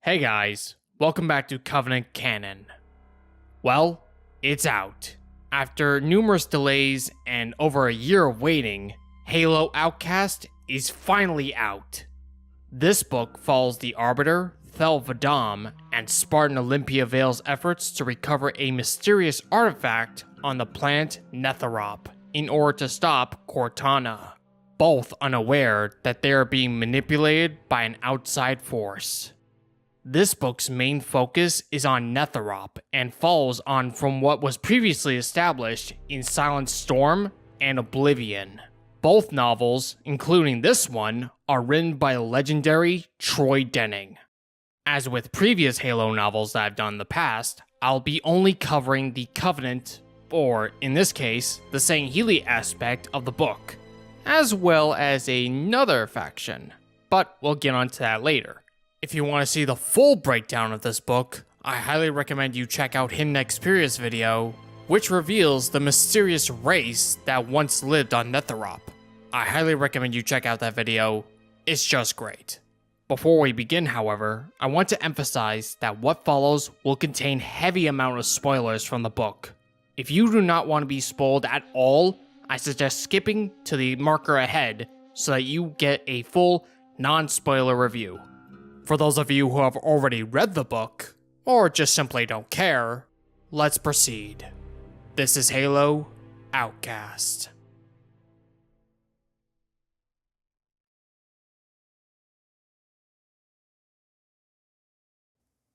Hey guys, welcome back to Covenant Canon. Well, it's out. After numerous delays and over a year of waiting, Halo Outcast is finally out. This book follows the Arbiter, Vodar, and Spartan Olympia Vale's efforts to recover a mysterious artifact on the planet Netherop in order to stop Cortana, both unaware that they are being manipulated by an outside force. This book's main focus is on Netherop and follows on from what was previously established in Silent Storm and Oblivion. Both novels, including this one, are written by the legendary Troy Denning. As with previous Halo novels that I've done in the past, I'll be only covering the Covenant, or in this case, the Sangheili aspect of the book, as well as another faction, but we'll get onto that later. If you want to see the full breakdown of this book, I highly recommend you check out HiddenXperia's video, which reveals the mysterious race that once lived on Netherop. I highly recommend you check out that video, it's just great. Before we begin, however, I want to emphasize that what follows will contain heavy amount of spoilers from the book. If you do not want to be spoiled at all, I suggest skipping to the marker ahead so that you get a full, non-spoiler review. For those of you who have already read the book, or just simply don't care, let's proceed. This is Halo Outcast.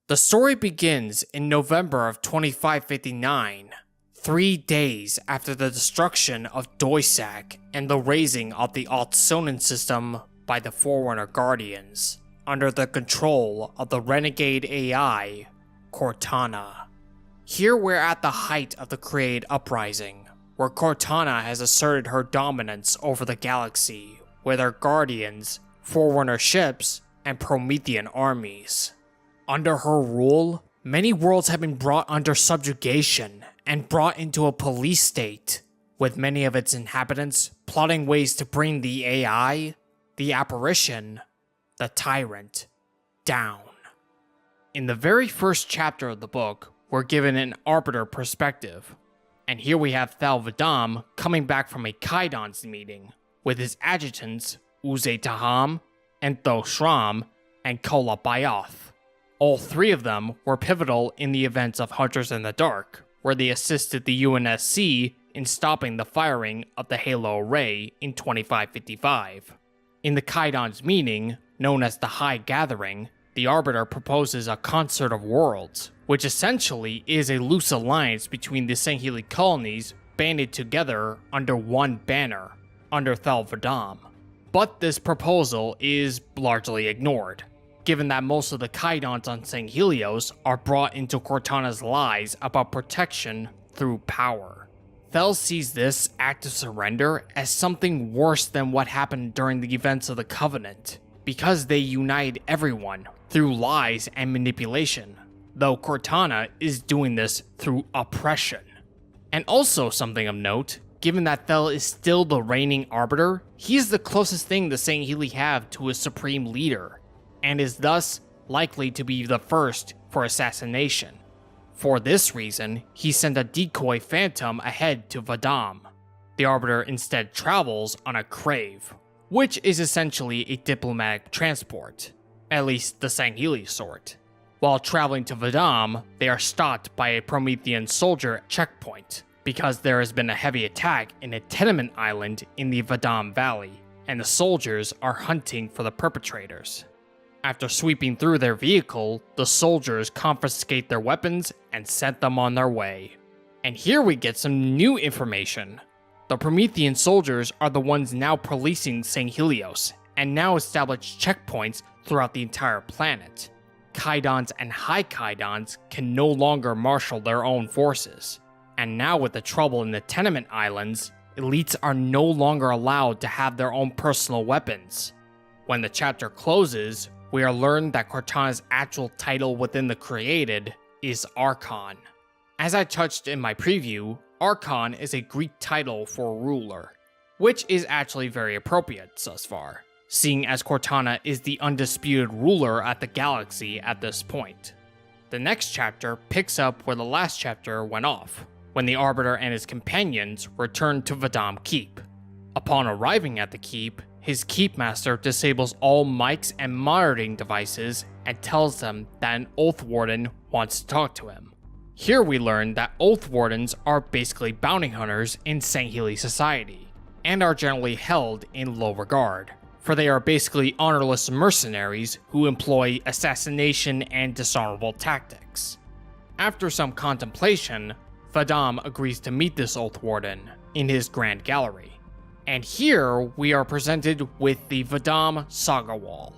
The story begins in November of 2559, 3 days after the destruction of Doisak and the raising of the Alt-Sonnen system by the Forerunner Guardians, under the control of the renegade AI, Cortana. Here we're at the height of the Create Uprising, where Cortana has asserted her dominance over the galaxy with her Guardians, Forerunner ships, and Promethean armies. Under her rule, many worlds have been brought under subjugation and brought into a police state, with many of its inhabitants plotting ways to bring the AI, the apparition, the tyrant, down. In the very first chapter of the book, we're given an Arbiter perspective, and here we have Vodar coming back from a Kaidan's meeting with his adjutants Uze Taham, and Thoshram, and Kola Bayoth. All three of them were pivotal in the events of Hunters in the Dark, where they assisted the UNSC in stopping the firing of the Halo array in 2555. In the Kaidan's meeting, known as the High Gathering, the Arbiter proposes a concert of worlds, which essentially is a loose alliance between the Sangheili colonies banded together under one banner, under Vodar. But this proposal is largely ignored, given that most of the Kaidans on Sanghelios are brought into Cortana's lies about protection through power. Thel sees this act of surrender as something worse than what happened during the events of the Covenant, because they unite everyone through lies and manipulation, though Cortana is doing this through oppression. And also something of note, given that Thel is still the reigning Arbiter, he is the closest thing the Sangheili have to a supreme leader, and is thus likely to be the first for assassination. For this reason, he sent a decoy phantom ahead to Vodar. The Arbiter instead travels on a Crave, which is essentially a diplomatic transport, at least the Sangheili sort. While traveling to Vodar, they are stopped by a Promethean soldier checkpoint, because there has been a heavy attack in a tenement island in the Vodar Valley, and the soldiers are hunting for the perpetrators. After sweeping through their vehicle, the soldiers confiscate their weapons and sent them on their way. And here we get some new information. The Promethean soldiers are the ones now policing Sanghelios, and now establish checkpoints throughout the entire planet. Kaidans and High Kaidans can no longer marshal their own forces. And now with the trouble in the tenement islands, elites are no longer allowed to have their own personal weapons. When the chapter closes, we are learned that Cortana's actual title within the Created is Archon. As I touched in my preview, Archon is a Greek title for ruler, which is actually very appropriate thus far, seeing as Cortana is the undisputed ruler at the galaxy at this point. The next chapter picks up where the last chapter went off, when the Arbiter and his companions returned to Vadam Keep. Upon arriving at the keep, his keepmaster disables all mics and monitoring devices and tells them that an Oath Warden wants to talk to him. Here we learn that Oath Wardens are basically bounty hunters in Sangheili society, and are generally held in low regard, for they are basically honorless mercenaries who employ assassination and dishonorable tactics. After some contemplation, Vadam agrees to meet this Oath Warden in his Grand Gallery. And here we are presented with the Vadam Saga Wall.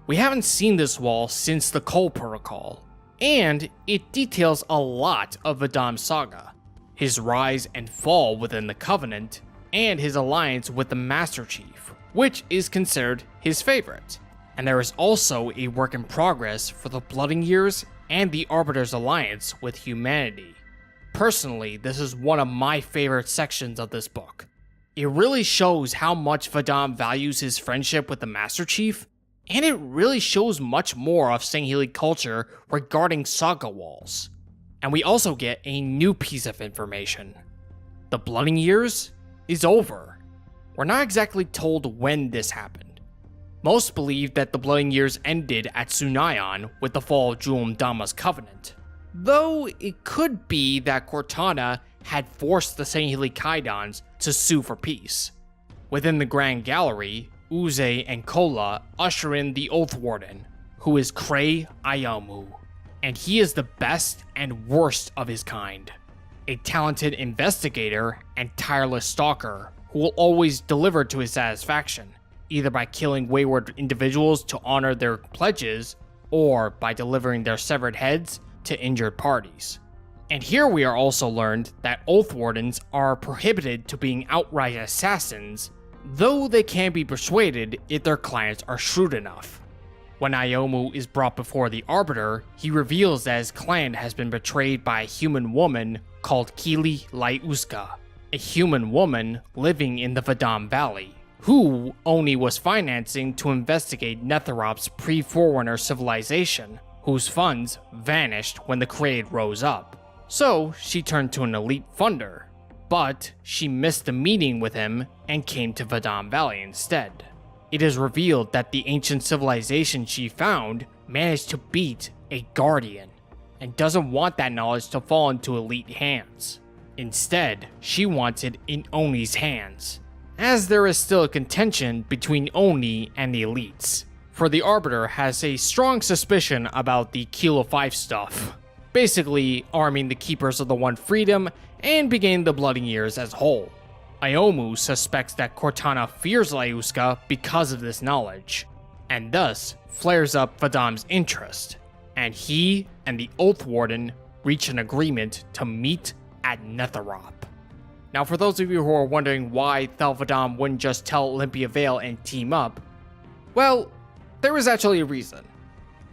We haven't seen this wall since the Cole Protocol, and it details a lot of Vadam's saga, his rise and fall within the Covenant, and his alliance with the Master Chief, which is considered his favorite. And there is also a work in progress for the Blooding Years and the Arbiter's alliance with humanity. Personally, this is one of my favorite sections of this book. It really shows how much Vadam values his friendship with the Master Chief, and it really shows much more of Sangheili culture regarding saga walls. And we also get a new piece of information. The Blooding Years is over. We're not exactly told when this happened. Most believe that the Blooding Years ended at Sunayon with the fall of Julum Dama's Covenant, though it could be that Cortana had forced the Sangheili Kaidans to sue for peace. Within the Grand Gallery, Uze and Kola usher in the Oath Warden, who is Krei Ayamu, and he is the best and worst of his kind. A talented investigator and tireless stalker who will always deliver to his satisfaction, either by killing wayward individuals to honor their pledges, or by delivering their severed heads to injured parties. And here we are also learned that Oath Wardens are prohibited to being outright assassins, though they can be persuaded if their clients are shrewd enough. When Ayamu is brought before the Arbiter, he reveals that his clan has been betrayed by a human woman called Kili Laiuska, a human woman living in the Vadam Valley, who Oni was financing to investigate Netherop's pre-Forerunner civilization, whose funds vanished when the Kraid rose up. So she turned to an elite funder, but she missed the meeting with him and came to Vadam Valley instead. It is revealed that the ancient civilization she found managed to beat a guardian, and doesn't want that knowledge to fall into elite hands. Instead, she wants it in Oni's hands, as there is still a contention between Oni and the elites, for the Arbiter has a strong suspicion about the Kilo 5 stuff, basically arming the Keepers of the One Freedom and beginning the Blooding Years as a whole. Ayamu suspects that Cortana fears Laiuska because of this knowledge, and thus flares up Vadam's interest, and he and the Oath Warden reach an agreement to meet at Netherop. Now, for those of you who are wondering why Vadam wouldn't just tell Olympia Vale and team up, well, there is actually a reason.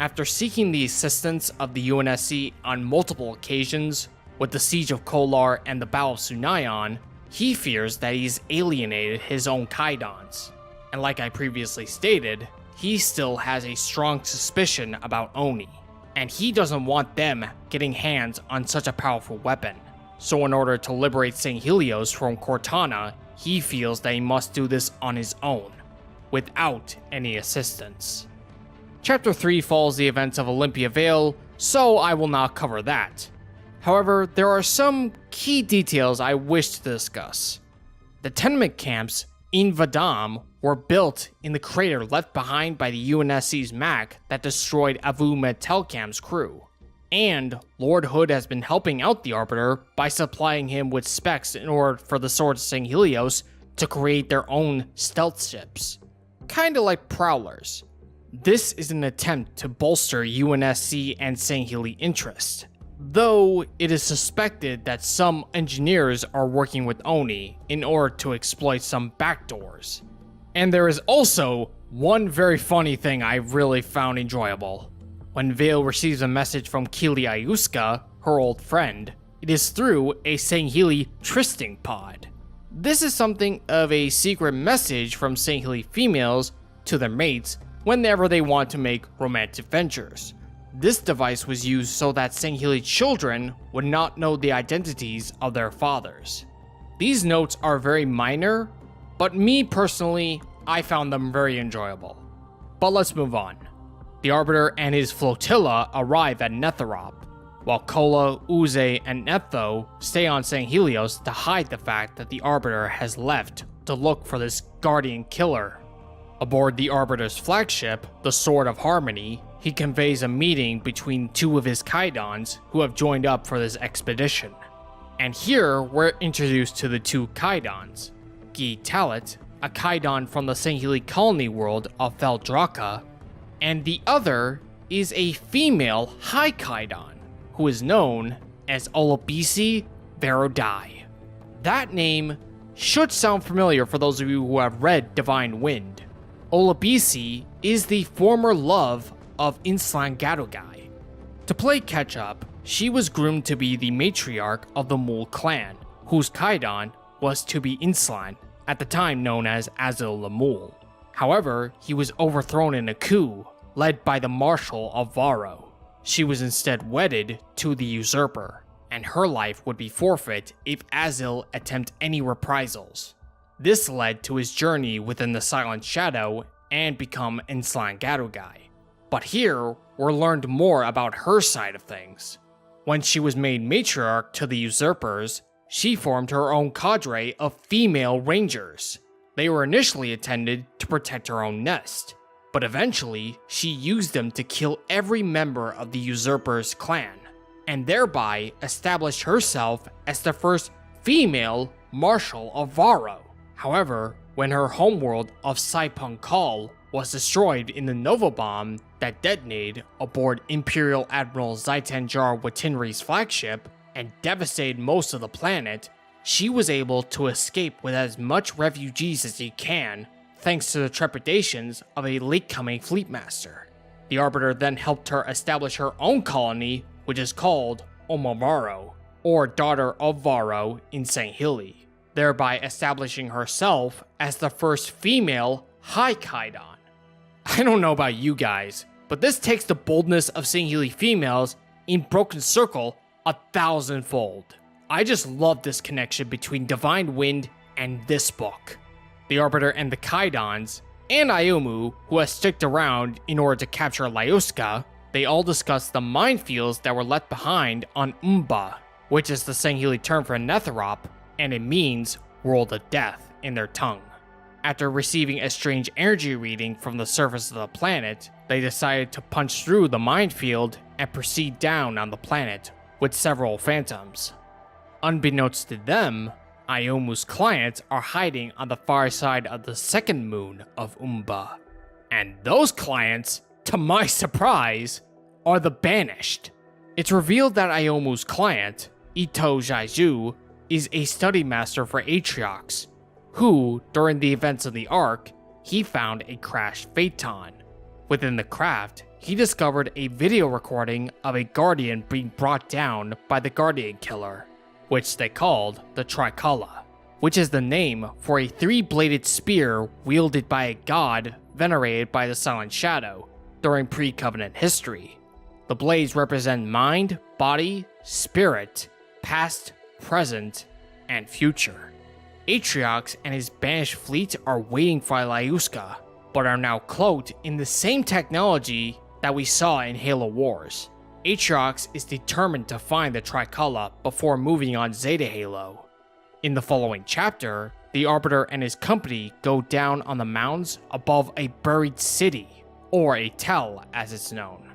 After seeking the assistance of the UNSC on multiple occasions, with the Siege of Kolar and the Battle of Sunayon, he fears that he's alienated his own Kaidans. And like I previously stated, he still has a strong suspicion about Oni, and he doesn't want them getting hands on such a powerful weapon. So in order to liberate Sanghelios from Cortana, he feels that he must do this on his own, without any assistance. Chapter 3 follows the events of Olympia Vale, so I will not cover that. However, there are some key details I wish to discuss. The tenement camps in Vadam were built in the crater left behind by the UNSC's Mac that destroyed Avu Metelkam's crew. And Lord Hood has been helping out the Arbiter by supplying him with specs in order for the Swords of Sanghelios to create their own stealth ships, kinda like Prowlers. This is an attempt to bolster UNSC and Sangheili interest, though it is suspected that some engineers are working with Oni in order to exploit some backdoors. And there is also one very funny thing I really found enjoyable. When Vale receives a message from Kili Ayuska, her old friend, it is through a Sangheili trysting pod. This is something of a secret message from Sangheili females to their mates whenever they want to make romantic ventures. This device was used so that Sangheili children would not know the identities of their fathers. These notes are very minor, but me personally, I found them very enjoyable. But let's move on. The Arbiter and his flotilla arrive at Netherop, while Kola, Uze, and Neptho stay on Sanghelios to hide the fact that the Arbiter has left to look for this Guardian killer. Aboard the Arbiter's flagship, the Sword of Harmony, he conveys a meeting between two of his Kaidons who have joined up for this expedition. And here we're introduced to the two Kaidons, Gi Talit, a Kaidon from the Sangheili colony world of Veldraka, and the other is a female High Kaidon, who is known as Olabisi Verodai. That name should sound familiar for those of you who have read Divine Wind. Olabisi is the former love of Inslan Gadogai. To play catch-up, she was groomed to be the matriarch of the Mul clan, whose Kaidon was to be Inslan, at the time known as Azil the Mul. However, he was overthrown in a coup, led by the Marshal of Varro. She was instead wedded to the usurper, and her life would be forfeit if Azil attempted any reprisals. This led to his journey within the Silent Shadow and become Inslan Gadogai. But here, we're learned more about her side of things. When she was made matriarch to the usurpers, she formed her own cadre of female rangers. They were initially intended to protect her own nest, but eventually she used them to kill every member of the usurper's clan, and thereby established herself as the first female Marshal of Varro. However, when her homeworld of Saipung Kal was destroyed in the Nova Bomb that detonated aboard Imperial Admiral Zaitanjar Watinri's flagship and devastated most of the planet, she was able to escape with as much refugees as she can, thanks to the trepidations of a late-coming fleetmaster. The Arbiter then helped her establish her own colony, which is called Omavaro, or Daughter of Varro in Sangheili, thereby establishing herself as the first female High Kaidon. I don't know about you guys, but this takes the boldness of Sangheili females in Broken Circle 1,000-fold. I just love this connection between Divine Wind and this book. The Arbiter and the Kaidons, and Ayumu, who has sticked around in order to capture Lyuska, they all discuss the minefields that were left behind on Umba, which is the Sangheili term for Netherop, and it means world of death in their tongue. After receiving a strange energy reading from the surface of the planet, they decided to punch through the minefield and proceed down on the planet with several phantoms. Unbeknownst to them, Ayumu's clients are hiding on the far side of the second moon of Umba. And those clients, to my surprise, are the Banished. It's revealed that Ayumu's client, Ito Jaiju, is a study master for Atriox, who, during the events of the Ark, he found a crashed Phaeton. Within the craft, he discovered a video recording of a Guardian being brought down by the Guardian Killer, which they called the Tricala, which is the name for a three-bladed spear wielded by a god venerated by the Silent Shadow during pre-Covenant history. The blades represent mind, body, spirit, past, present, and future. Atriox and his banished fleet are waiting for Lyuska, but are now cloaked in the same technology that we saw in Halo Wars. Atriox is determined to find the Tricala before moving on Zeta Halo. In the following chapter, the Arbiter and his company go down on the mountains above a buried city, or a tell as it's known.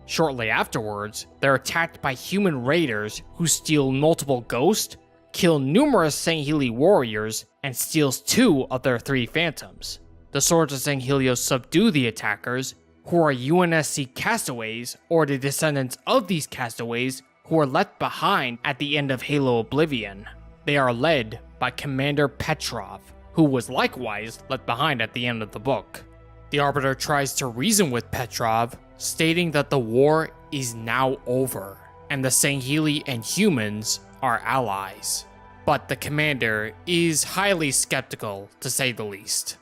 Shortly afterwards, they're attacked by human raiders who steal multiple ghosts, kill numerous Sangheili warriors, and steals 2 of their 3 phantoms. The Swords of Sanghelios subdue the attackers, who are UNSC castaways or the descendants of these castaways who were left behind at the end of Halo Oblivion. They are led by Commander Petrov, who was likewise left behind at the end of the book. The Arbiter tries to reason with Petrov, stating that the war is now over, and the Sangheili and humans are allies. But the commander is highly skeptical, to say the least.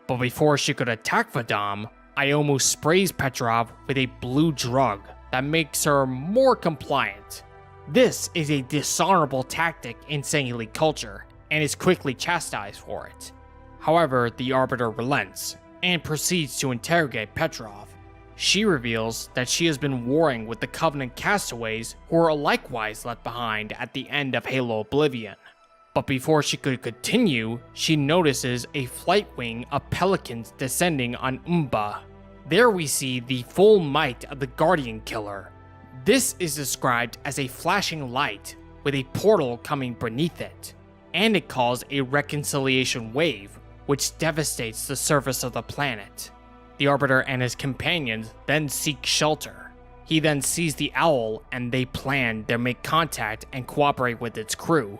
But before she could attack Vadam, Iomu sprays Petrov with a blue drug that makes her more compliant. This is a dishonorable tactic in Sangheili culture, and is quickly chastised for it. However, the Arbiter relents, and proceeds to interrogate Petrov. She reveals that she has been warring with the Covenant castaways who were likewise left behind at the end of Halo Oblivion. But before she could continue, she notices a flight wing of pelicans descending on Umba. There we see the full might of the Guardian Killer. This is described as a flashing light with a portal coming beneath it, and it caused a reconciliation wave which devastates the surface of the planet. The Arbiter and his companions then seek shelter. He then sees the owl and they plan to make contact and cooperate with its crew.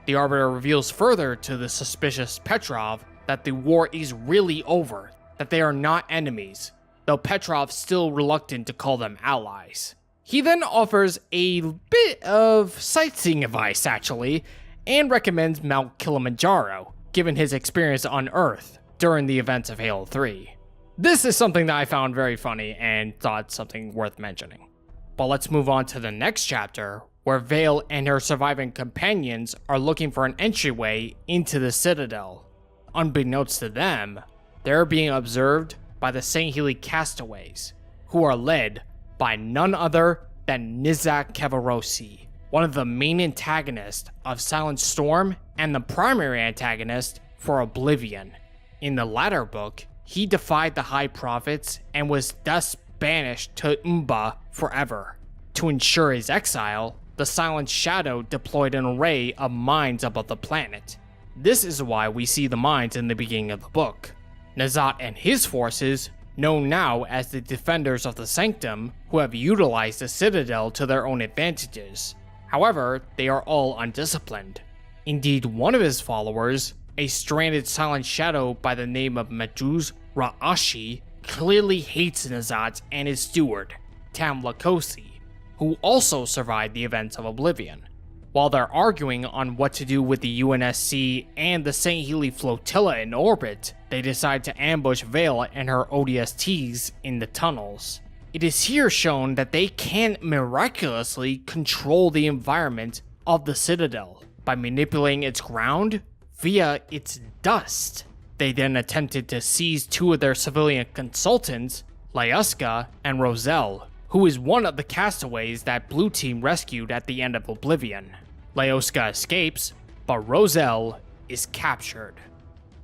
The Arbiter reveals further to the suspicious Petrov that the war is really over, that they are not enemies, though Petrov's still reluctant to call them allies. He then offers a bit of sightseeing advice actually, and recommends Mount Kilimanjaro, given his experience on Earth during the events of Halo 3. This is something that I found very funny and thought something worth mentioning. But let's move on to the next chapter, where Vale and her surviving companions are looking for an entryway into the Citadel. Unbeknownst to them, they're being observed by the Sangheili castaways, who are led by none other than Nizak Kevarosi, one of the main antagonists of Silent Storm and the primary antagonist for Oblivion. In the latter book, he defied the High Prophets and was thus banished to Umba forever. To ensure his exile, the Silent Shadow deployed an array of mines above the planet. This is why we see the mines in the beginning of the book. Nazat and his forces, known now as the Defenders of the Sanctum, who have utilized the Citadel to their own advantages. However, they are all undisciplined. Indeed, one of his followers, a stranded Silent Shadow by the name of Medjuz Ra'ashi, clearly hates Nazat and his steward, Tam Lakosi, who also survived the events of Oblivion. While they're arguing on what to do with the UNSC and the Sangheili flotilla in orbit, they decide to ambush Vale and her ODSTs in the tunnels. It is here shown that they can miraculously control the environment of the Citadel by manipulating its ground via its dust. They then attempted to seize two of their civilian consultants, Lyuska and Roselle, who is one of the castaways that Blue Team rescued at the end of Oblivion. Lyuska escapes, but Roselle is captured.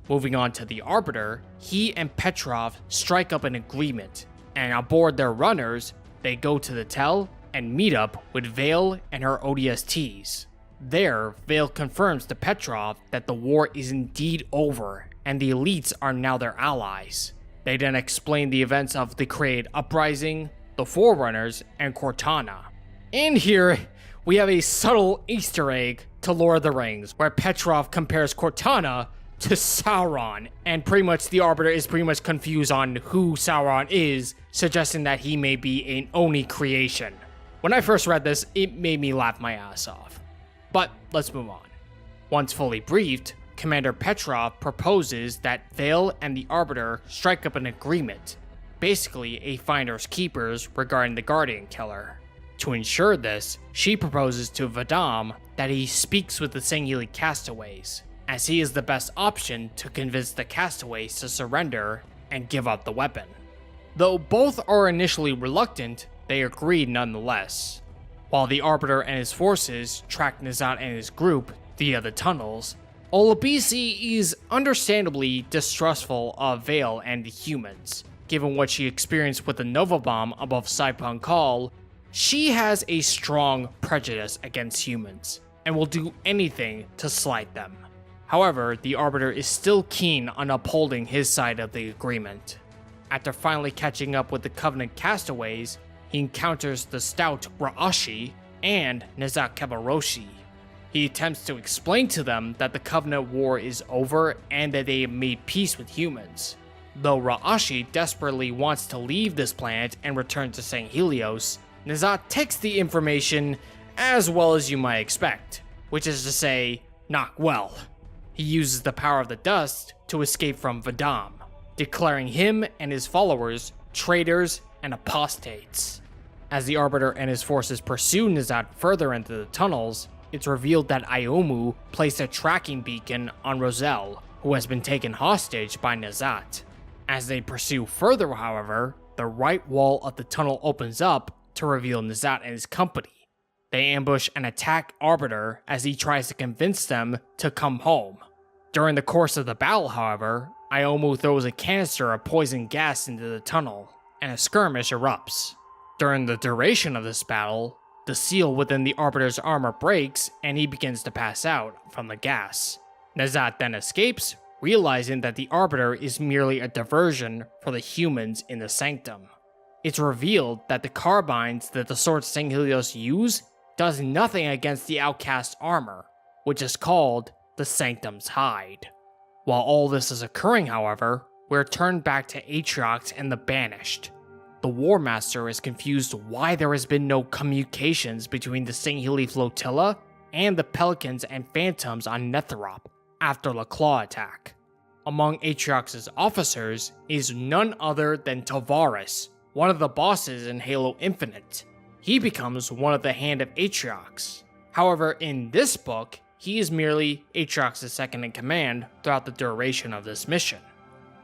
Moving on to the Arbiter, he and Petrov strike up an agreement, and aboard their runners, they go to the Tell and meet up with Vale and her ODSTs. There, Vale confirms to Petrov that the war is indeed over, and the elites are now their allies. They then explain the events of the Create Uprising, the Forerunners, and Cortana. And here, we have a subtle Easter egg to Lord of the Rings, where Petrov compares Cortana to Sauron, and pretty much the Arbiter is pretty much confused on who Sauron is, suggesting that he may be an Oni creation. When I first read this, it made me laugh my ass off. But let's move on. Once fully briefed, Commander Petrov proposes that Vale and the Arbiter strike up an agreement, basically a finders keepers regarding the Guardian Killer. To ensure this, she proposes to Vadam that he speaks with the Sangheili castaways, as he is the best option to convince the castaways to surrender and give up the weapon. Though both are initially reluctant, they agree nonetheless. While the Arbiter and his forces track Nazat and his group via the tunnels, Olabisi is understandably distrustful of Vale and the humans. Given what she experienced with the Nova Bomb above Saipang Call, she has a strong prejudice against humans, and will do anything to slight them. However, the Arbiter is still keen on upholding his side of the agreement. After finally catching up with the Covenant castaways, he encounters the stout Ra'ashi and Nizak Kevarosi. He attempts to explain to them that the Covenant war is over and that they have made peace with humans. Though Ra'ashi desperately wants to leave this planet and return to Sanghelios, Nazat takes the information as well as you might expect, which is to say, not well. He uses the power of the dust to escape from Vadam. declaring him and his followers traitors and apostates. As the Arbiter and his forces pursue N'Zoth further into the tunnels, it's revealed that Iomu placed a tracking beacon on Roselle, who has been taken hostage by N'Zoth. As they pursue further, however, the right wall of the tunnel opens up to reveal N'Zoth and his company. They ambush and attack Arbiter as he tries to convince them to come home. During the course of the battle, however, Iomu throws a canister of poison gas into the tunnel, and a skirmish erupts. During the duration of this battle, the seal within the Arbiter's armor breaks and he begins to pass out from the gas. N'Zoth then escapes, realizing that the Arbiter is merely a diversion for the humans in the Sanctum. It's revealed that the carbines that the Sword Sanghelios use does nothing against the Outcast armor, which is called the Sanctum's Hide. While all this is occurring, however, we're turned back to Atriox and the Banished. The War Master is confused why there has been no communications between the Sangheili flotilla and the Pelicans and Phantoms on Netherop after the Claw attack. Among Atriox's officers is none other than Tavares, one of the bosses in Halo Infinite. He becomes one of the Hand of Atriox. However, in this book, he is merely Atriox's second in command throughout the duration of this mission.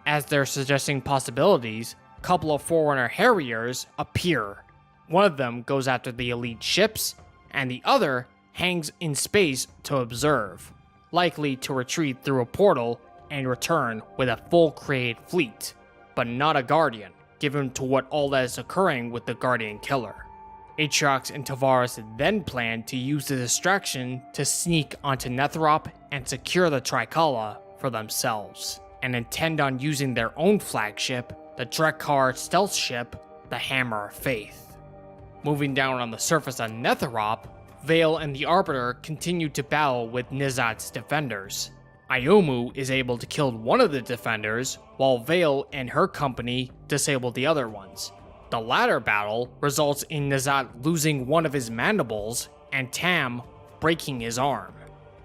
As they're suggesting possibilities, a couple of Forerunner Harriers appear. One of them goes after the elite ships, and the other hangs in space to observe, likely to retreat through a portal and return with a full created fleet, but not a Guardian, given to what all that is occurring with the Guardian killer. Atriox and Tavares then plan to use the distraction to sneak onto Netherop and secure the Tricala for themselves, and intend on using their own flagship, the Drekar stealth ship, the Hammer of Faith. Moving down on the surface on Netherop, Vale and the Arbiter continue to battle with N'Zoth's defenders. Iomu is able to kill one of the defenders, while Vale and her company disable the other ones. The latter battle results in N'Zoth losing one of his mandibles and Tam breaking his arm.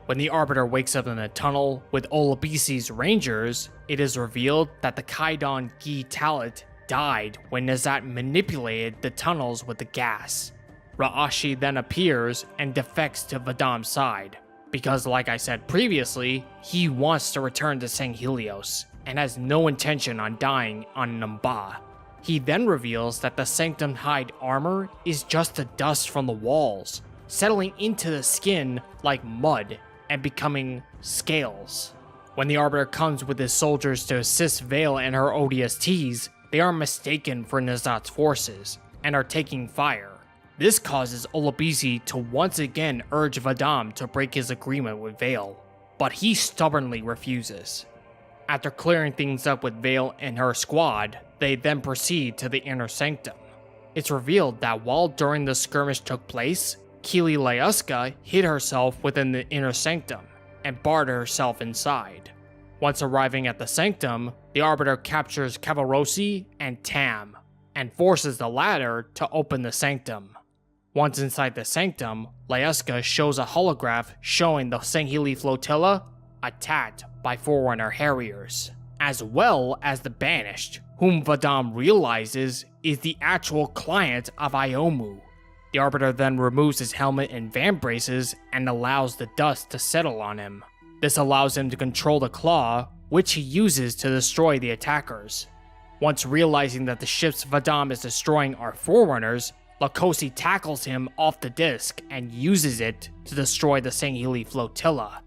When the Arbiter wakes up in a tunnel with Olabisi's rangers, it is revealed that the Kaidan Gi Talit died when N'Zoth manipulated the tunnels with the gas. Ra'ashi then appears and defects to Vadam's side, because like I said previously, he wants to return to Sanghelios and has no intention on dying on Numba. He then reveals that the Sanctum Hide armor is just the dust from the walls, settling into the skin like mud and becoming scales. When the Arbiter comes with his soldiers to assist Vale and her ODSTs, they are mistaken for N'Zoth's forces and are taking fire. This causes Olabisi to once again urge Vadam to break his agreement with Vale, but he stubbornly refuses. After clearing things up with Vale and her squad, they then proceed to the inner sanctum. It's revealed that while during the skirmish took place, Keely Layuska hid herself within the inner sanctum and barred herself inside. Once arriving at the sanctum, the Arbiter captures Cavarosi and Tam, and forces the latter to open the sanctum. Once inside the sanctum, Layuska shows a holograph showing the Sangheili flotilla attacked by Forerunner Harriers, as well as the Banished, whom Vadam realizes is the actual client of Iomu. The Arbiter then removes his helmet and van braces and allows the dust to settle on him. This allows him to control the claw, which he uses to destroy the attackers. Once realizing that the ships Vadam is destroying are Forerunners, Lakosi tackles him off the disc and uses it to destroy the Sangheili flotilla.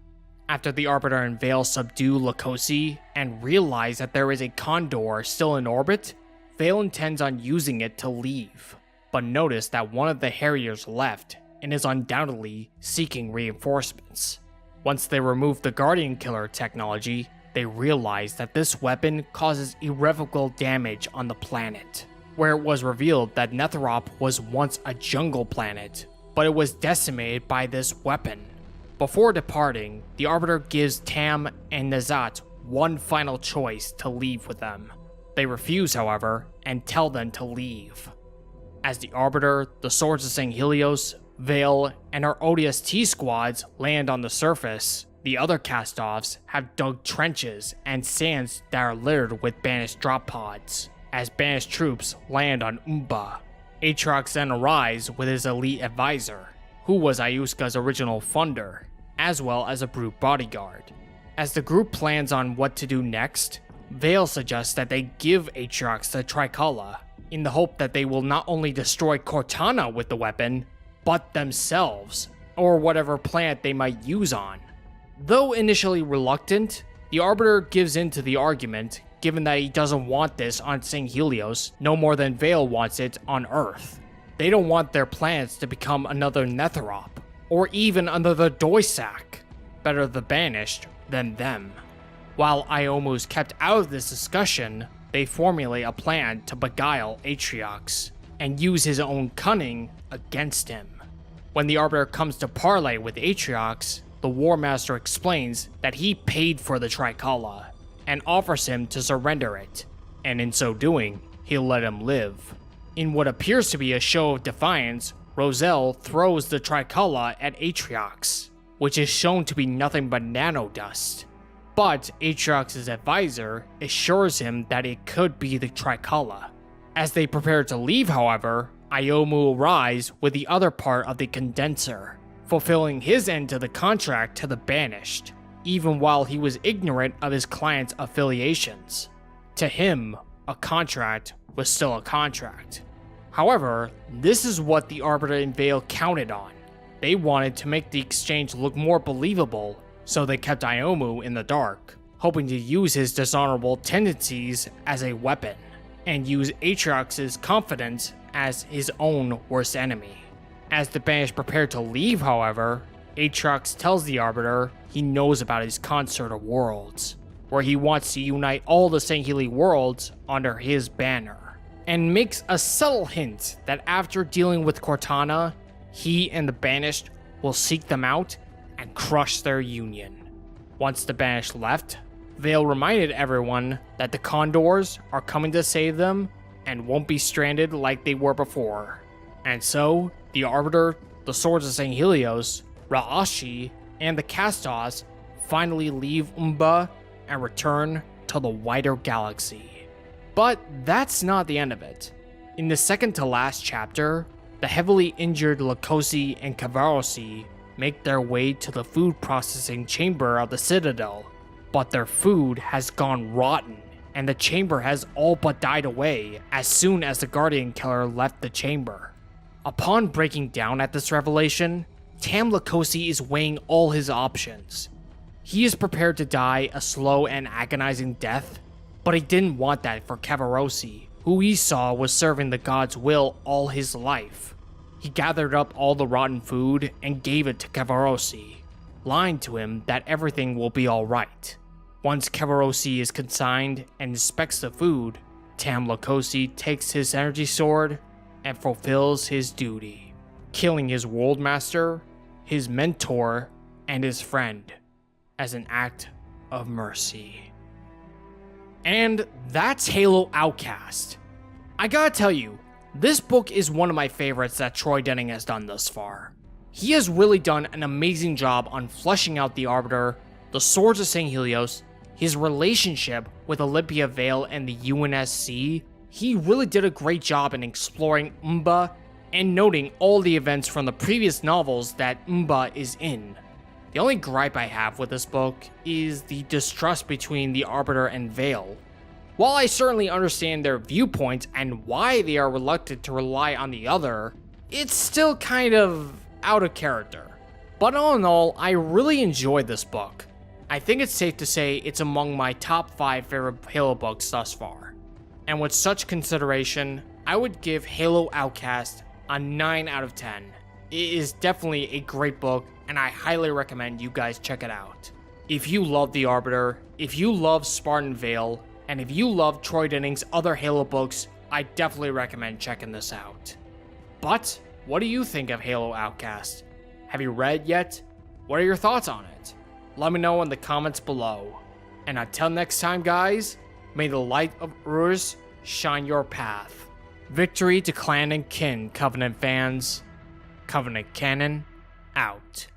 After the Arbiter and Vale subdue Lakosi and realize that there is a Condor still in orbit, Vale intends on using it to leave, but notice that one of the Harriers left and is undoubtedly seeking reinforcements. Once they remove the Guardian Killer technology, they realize that this weapon causes irrevocable damage on the planet, where it was revealed that Netherop was once a jungle planet, but it was decimated by this weapon. Before departing, the Arbiter gives Tam and N'Zoth one final choice to leave with them. They refuse, however, and tell them to leave. As the Arbiter, the Swords of Sanghelios, Vale, and our ODST squads land on the surface, The other cast-offs have dug trenches and sands that are littered with banished drop pods. As banished troops land on Umba, Aatrox then arrives with his elite advisor, who was Ayuska's original funder, as well as a brute bodyguard. As the group plans on what to do next, Vale suggests that they give Aatrox the Tricolour, in the hope that they will not only destroy Cortana with the weapon, but themselves, or whatever planet they might use on. Though initially reluctant, the Arbiter gives in to the argument, given that he doesn't want this on Sanghelios no more than Vale wants it on Earth. They don't want their planets to become another Netherop, or even another Doisak. Better the banished than them. While Iomu's kept out of this discussion, they formulate a plan to beguile Aatrox, and use his own cunning against him. When the Arbiter comes to parley with Aatrox, the War Master explains that he paid for the Tricolour, and offers him to surrender it, and in so doing, he'll let him live. In what appears to be a show of defiance, Roselle throws the Tricolour at Aatrox, which is shown to be nothing but nanodust. But Aatrox's advisor assures him that it could be the Tricolour. As they prepare to leave, however, Iomu arrives with the other part of the condenser, fulfilling his end of the contract to the banished, even while he was ignorant of his client's affiliations. To him, a contract was still a contract. However, this is what the Arbiter and Vale counted on. They wanted to make the exchange look more believable, so they kept Iomu in the dark, hoping to use his dishonorable tendencies as a weapon, and use Aatrox's confidence as his own worst enemy. As the banished prepare to leave, however, Aatrox tells the Arbiter he knows about his concert of worlds, where he wants to unite all the Sangheili worlds under his banner, and makes a subtle hint that after dealing with Cortana, he and the banished will seek them out and crush their union. Once the banished left, Vale reminded everyone that the Condors are coming to save them and won't be stranded like they were before. And so, the Arbiter, the Swords of Sanghelios, Ra'ashi, and the Cast-offs finally leave Umba and return to the wider galaxy. But that's not the end of it. In the second to last chapter, the heavily injured Lucosi and Cavarosi make their way to the food processing chamber of the Citadel, but their food has gone rotten, and the chamber has all but died away as soon as the Guardian Killer left the chamber. Upon breaking down at this revelation, Tam Lucosi is weighing all his options. He is prepared to die a slow and agonizing death, but he didn't want that for Cavarosi, who he saw was serving the god's will all his life. He gathered up all the rotten food and gave it to Cavarosi, lying to him that everything will be alright. Once Cavarosi is consigned and inspects the food, Tam Lucosi takes his energy sword and fulfills his duty, killing his world master, his mentor, and his friend as an act of mercy. And that's Halo Outcast. I gotta tell you, this book is one of my favorites that Troy Denning has done thus far. He has really done an amazing job on fleshing out the Arbiter, the Swords of Sanghelios, his relationship with Olympia Vale and the UNSC. He really did a great job in exploring Umba and noting all the events from the previous novels that Umba is in. The only gripe I have with this book is the distrust between the Arbiter and Vale. While I certainly understand their viewpoints and why they are reluctant to rely on the other, it's still kind of out of character. But all in all, I really enjoyed this book. I think it's safe to say it's among my top 5 favorite Halo books thus far. And with such consideration, I would give Halo Outcast a 9 out of 10. It is definitely a great book, and I highly recommend you guys check it out. If you love The Arbiter, if you love Spartan Vale, and if you love Troy Denning's other Halo books, I definitely recommend checking this out. But, what do you think of Halo Outcast? Have you read it yet? What are your thoughts on it? Let me know in the comments below. And until next time, guys, may the light of Uruz shine your path. Victory to clan and kin, Covenant fans. Covenant Canon, out.